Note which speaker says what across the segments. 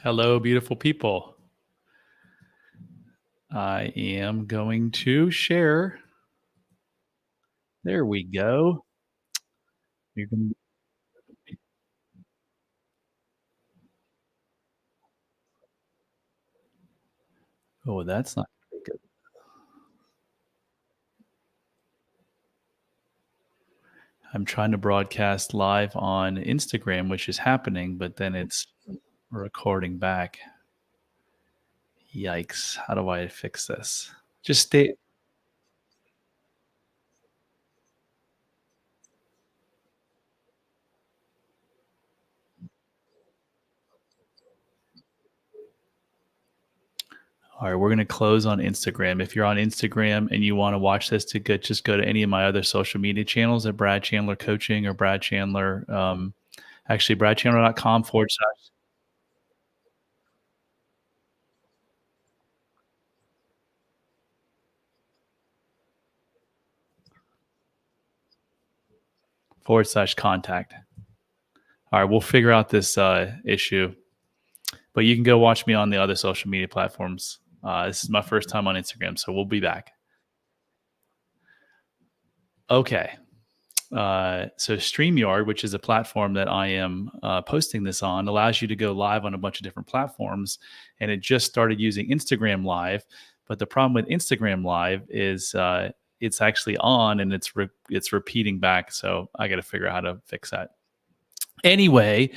Speaker 1: Hello, beautiful people. I am going to share. There we go. You can, oh, that's not very good. I'm trying to broadcast live on Instagram, which is happening, but then it's recording back. Yikes. How do I fix this? Just stay. All right, we're going to close on Instagram. If you're on Instagram and you want to watch this, just go to any of my other social media channels at Brad Chandler Coaching or Brad Chandler. Actually, bradchandler.com // contact. All right, we'll figure out this issue, but you can go watch me on the other social media platforms. This is my first time on Instagram, so we'll be back. Okay. So StreamYard, which is a platform that I am posting this on, allows you to go live on a bunch of different platforms. And it just started using Instagram Live. But the problem with Instagram Live is it's actually on and it's repeating back. So I got to figure out how to fix that. Anyway,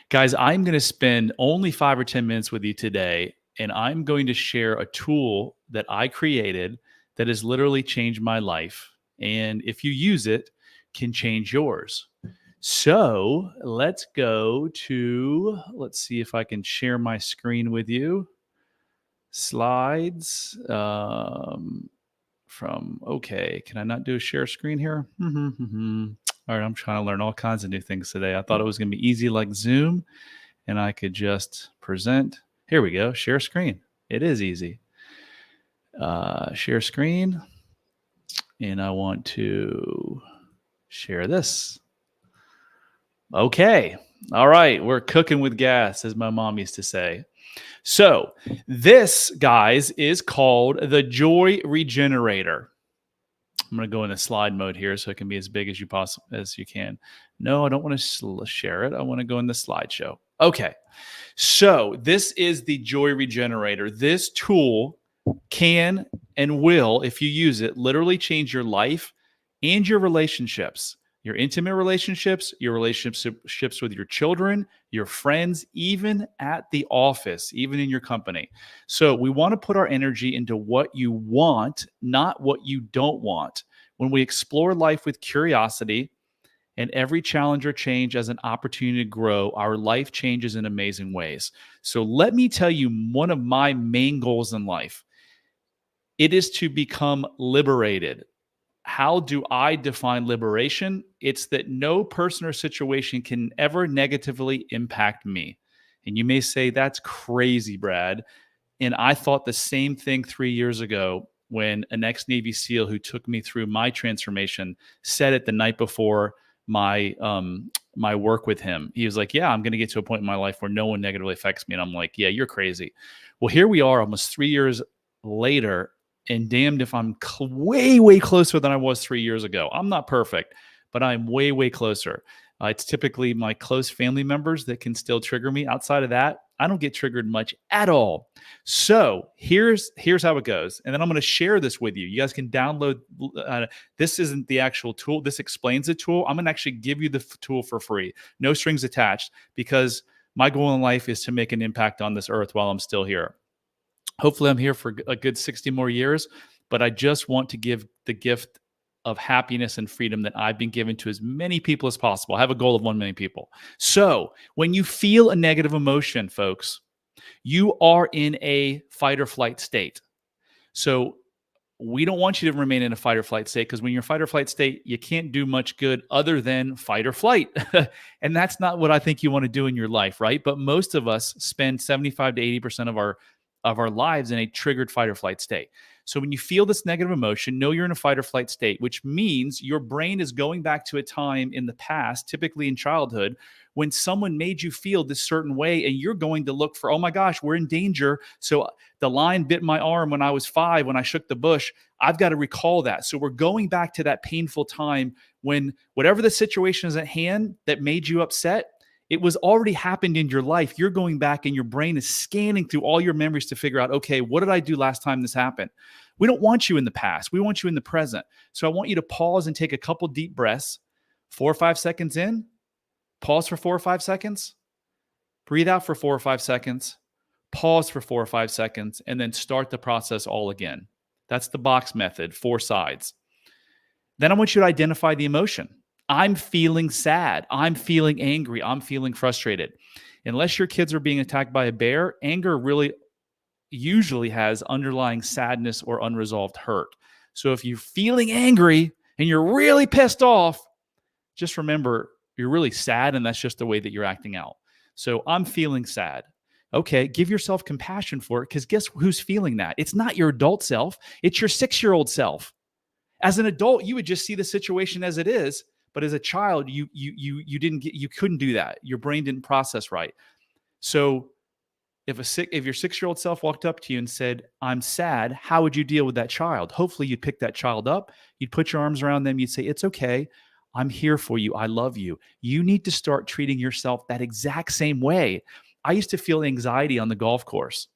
Speaker 1: guys, I'm going to spend only 5 or 10 minutes with you today, and I'm going to share a tool that I created that has literally changed my life. And if you use it, can change yours. So let's see if I can share my screen with you. Slides okay. Can I not do a share screen here? All right, I'm trying to learn all kinds of new things today. I thought it was going to be easy like Zoom, and I could just present. Here we go, share screen. It is easy. Share screen, and I want to share this. Okay, all right, we're cooking with gas, as my mom used to say. So this, guys, is called the Joy Regenerator. I'm going to go into slide mode here so it can be as big as you can. No, I don't want to share it. I want to go in the slideshow. Okay. So this is the Joy Regenerator. This tool can and will, if you use it, literally change your life and your relationships, your intimate relationships, your relationships with your children, your friends, even at the office, even in your company. So we want to put our energy into what you want, not what you don't want. When we explore life with curiosity and every challenge or change as an opportunity to grow, our life changes in amazing ways. So let me tell you one of my main goals in life. It is to become liberated. How do I define liberation? It's that no person or situation can ever negatively impact me. And you may say, that's crazy, Brad. And I thought the same thing 3 years ago when an ex-Navy SEAL who took me through my transformation said it the night before my my work with him. He was like, yeah, I'm going to get to a point in my life where no one negatively affects me. And I'm like, yeah, you're crazy. Well, here we are almost 3 years later, and damned if I'm way, way closer than I was 3 years ago. I'm not perfect, but I'm way, way closer. It's typically my close family members that can still trigger me. Outside of that, I don't get triggered much at all. So here's how it goes. And then I'm going to share this with you. You guys can download. This isn't the actual tool. This explains the tool. I'm going to actually give you the tool for free. No strings attached, because my goal in life is to make an impact on this earth while I'm still here. Hopefully I'm here for a good 60 more years, but I just want to give the gift of happiness and freedom that I've been given to as many people as possible. I have a goal of 1 million people. So when you feel a negative emotion, folks, you are in a fight or flight state. So we don't want you to remain in a fight or flight state, because when you're fight or flight state, you can't do much good other than fight or flight. And that's not what I think you want to do in your life, right? But most of us spend 75 to 80% of our lives in a triggered fight or flight state. So when you feel this negative emotion, know you're in a fight or flight state, which means your brain is going back to a time in the past, typically in childhood, when someone made you feel this certain way, and you're going to look for, oh my gosh, we're in danger. So the lion bit my arm when I was 5, when I shook the bush. I've got to recall that. So we're going back to that painful time when whatever the situation is at hand that made you upset, it was already happened in your life. You're going back and your brain is scanning through all your memories to figure out, okay, what did I do last time this happened? We don't want you in the past. We want you in the present. So I want you to pause and take a couple deep breaths, 4 or 5 seconds in, pause for 4 or 5 seconds, breathe out for 4 or 5 seconds, pause for 4 or 5 seconds, and then start the process all again. That's the box method, 4 sides. Then I want you to identify the emotion. I'm feeling sad. I'm feeling angry. I'm feeling frustrated. Unless your kids are being attacked by a bear, anger really usually has underlying sadness or unresolved hurt. So if you're feeling angry and you're really pissed off, just remember you're really sad, and that's just the way that you're acting out. So I'm feeling sad. Okay, give yourself compassion for it, because guess who's feeling that? It's not your adult self. It's your 6-year-old self. As an adult, you would just see the situation as it is, but as a child, you couldn't do that. Your brain didn't process right. So if your 6-year-old self walked up to you and said, "I'm sad," how would you deal with that child? Hopefully, you'd pick that child up. You'd put your arms around them. You'd say, "It's okay. I'm here for you. I love you." You need to start treating yourself that exact same way. I used to feel anxiety on the golf course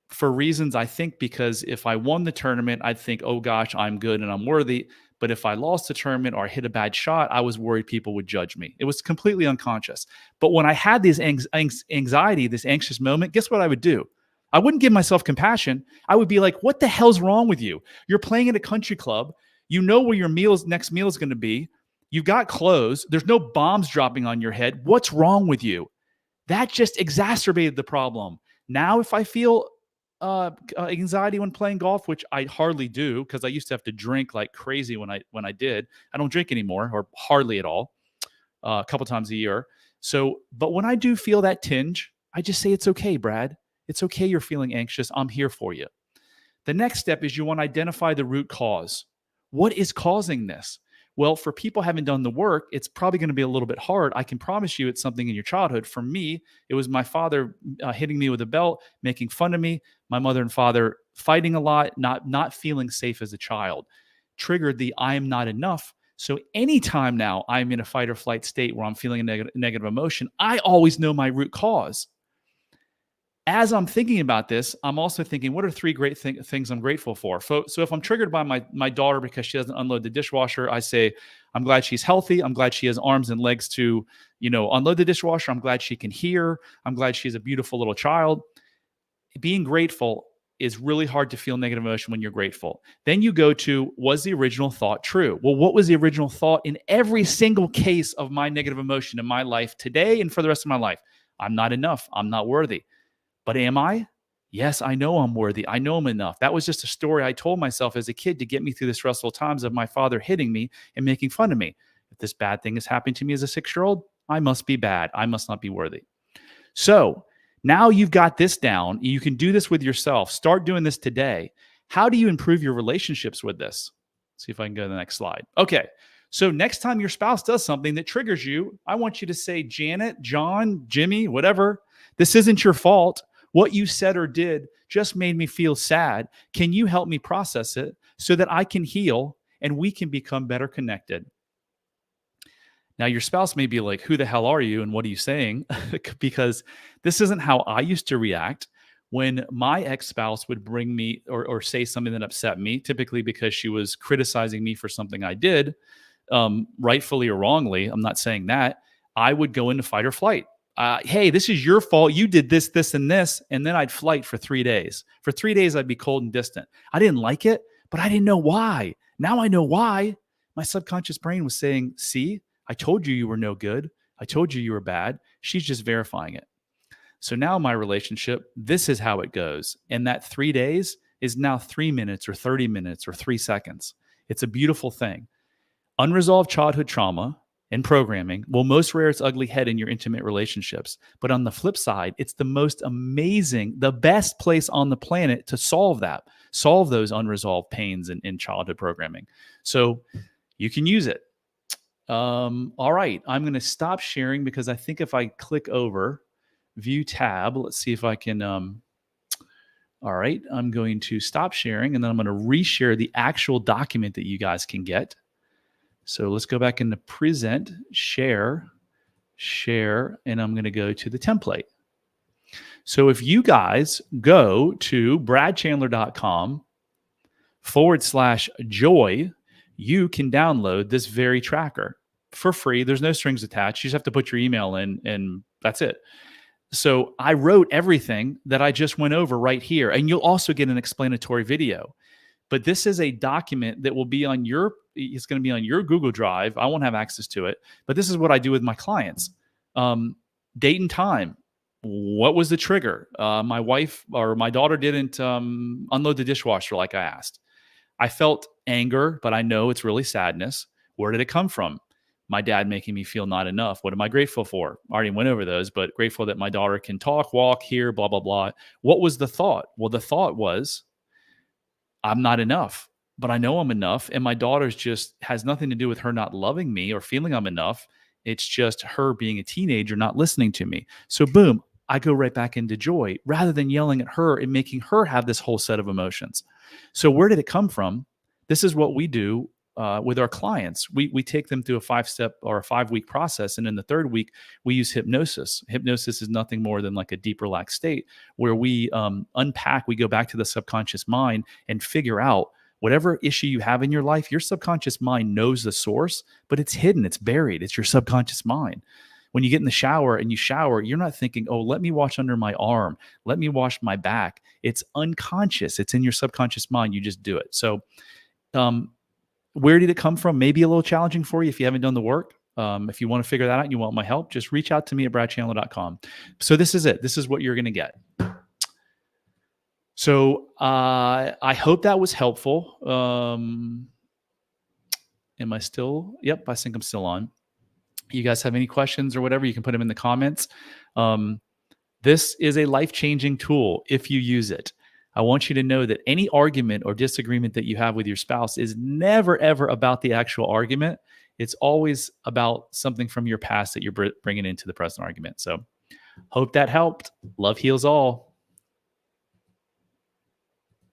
Speaker 1: for reasons, I think, because if I won the tournament, I'd think, oh gosh, I'm good and I'm worthy. But if I lost the tournament or I hit a bad shot, I was worried people would judge me. It was completely unconscious. But when I had this anxiety, this anxious moment, guess what I would do? I wouldn't give myself compassion. I would be like, what the hell's wrong with you? You're playing at a country club. You know where your next meal is going to be. You've got clothes. There's no bombs dropping on your head. What's wrong with you? That just exacerbated the problem. Now, if I feel anxiety when playing golf, which I hardly do, because I used to have to drink like crazy when I did. I don't drink anymore, or hardly at all, a couple times a year. So, but when I do feel that tinge, I just say, it's okay, Brad. It's okay. You're feeling anxious. I'm here for you. The next step is you want to identify the root cause. What is causing this? Well, for people who haven't done the work, it's probably going to be a little bit hard. I can promise you it's something in your childhood. For me, it was my father hitting me with a belt, making fun of me, my mother and father fighting a lot, not feeling safe as a child, triggered the I am not enough. So anytime now I'm in a fight or flight state where I'm feeling a negative emotion, I always know my root cause. As I'm thinking about this, I'm also thinking, what are 3 great things I'm grateful for? So if I'm triggered by my daughter because she doesn't unload the dishwasher, I say, I'm glad she's healthy. I'm glad she has arms and legs to, unload the dishwasher. I'm glad she can hear. I'm glad she's a beautiful little child. Being grateful is really hard to feel negative emotion when you're grateful. Then you go to, was the original thought true? Well, what was the original thought in every single case of my negative emotion in my life today and for the rest of my life? I'm not enough. I'm not worthy. But am I? Yes, I know I'm worthy. I know I'm enough. That was just a story I told myself as a kid to get me through the stressful times of my father hitting me and making fun of me. If this bad thing is happening to me as a 6-year-old, I must be bad. I must not be worthy. So now you've got this down. You can do this with yourself. Start doing this today. How do you improve your relationships with this? Let's see if I can go to the next slide. Okay. So next time your spouse does something that triggers you, I want you to say, Janet, John, Jimmy, whatever, this isn't your fault. What you said or did just made me feel sad. Can you help me process it so that I can heal and we can become better connected? Now, your spouse may be like, who the hell are you? And what are you saying? Because this isn't how I used to react when my ex-spouse would bring me or say something that upset me, typically because she was criticizing me for something I did, rightfully or wrongly. I'm not saying that. I would go into fight or flight. Hey, this is your fault. You did this, this, and this. And then I'd flight for 3 days. For 3 days, I'd be cold and distant. I didn't like it, but I didn't know why. Now I know why. My subconscious brain was saying, see, I told you were no good. I told you were bad. She's just verifying it. So now my relationship, this is how it goes. And that 3 days is now 3 minutes or 30 minutes or 3 seconds. It's a beautiful thing. Unresolved childhood trauma in programming will most rear its ugly head in your intimate relationships. But on the flip side, it's the most amazing, the best place on the planet to solve those unresolved pains in childhood programming. So you can use it. All right, I'm going to stop sharing because I think if I click over view tab, let's see if I can. All right, I'm going to stop sharing and then I'm going to reshare the actual document that you guys can get. So let's go back into present, share, and I'm going to go to the template. So if you guys go to bradchandler.com/joy, you can download this very tracker for free. There's no strings attached. You just have to put your email in and that's it. So I wrote everything that I just went over right here. And you'll also get an explanatory video. But this is a document that will be on it's going to be on your Google Drive. I won't have access to it. But this is what I do with my clients. Date and time. What was the trigger? My wife or my daughter didn't unload the dishwasher like I asked. I felt anger, but I know it's really sadness. Where did it come from? My dad making me feel not enough. What am I grateful for? I already went over those, but grateful that my daughter can talk, walk, hear, blah, blah, blah. What was the thought? Well, the thought was, I'm not enough, but I know I'm enough. And my daughter's just has nothing to do with her not loving me or feeling I'm enough. It's just her being a teenager, not listening to me. So boom, I go right back into joy rather than yelling at her and making her have this whole set of emotions. So where did it come from? This is what we do with our clients. We take them through a 5-step or a 5-week process. And in the 3rd week, we use hypnosis. Hypnosis is nothing more than like a deep, relaxed state where we unpack, we go back to the subconscious mind and figure out whatever issue you have in your life. Your subconscious mind knows the source, but it's hidden, it's buried. It's your subconscious mind. When you get in the shower and you shower, you're not thinking, oh, let me wash under my arm. Let me wash my back. It's unconscious. It's in your subconscious mind. You just do it. So, where did it come from? Maybe a little challenging for you if you haven't done the work. If you want to figure that out and you want my help, just reach out to me at bradchandler.com. So this is it. This is what you're going to get. So I hope that was helpful. Am I still? Yep, I think I'm still on. You guys have any questions or whatever, you can put them in the comments. This is a life-changing tool if you use it. I want you to know that any argument or disagreement that you have with your spouse is never, ever about the actual argument. It's always about something from your past that you're bringing into the present argument. So hope that helped. Love heals all.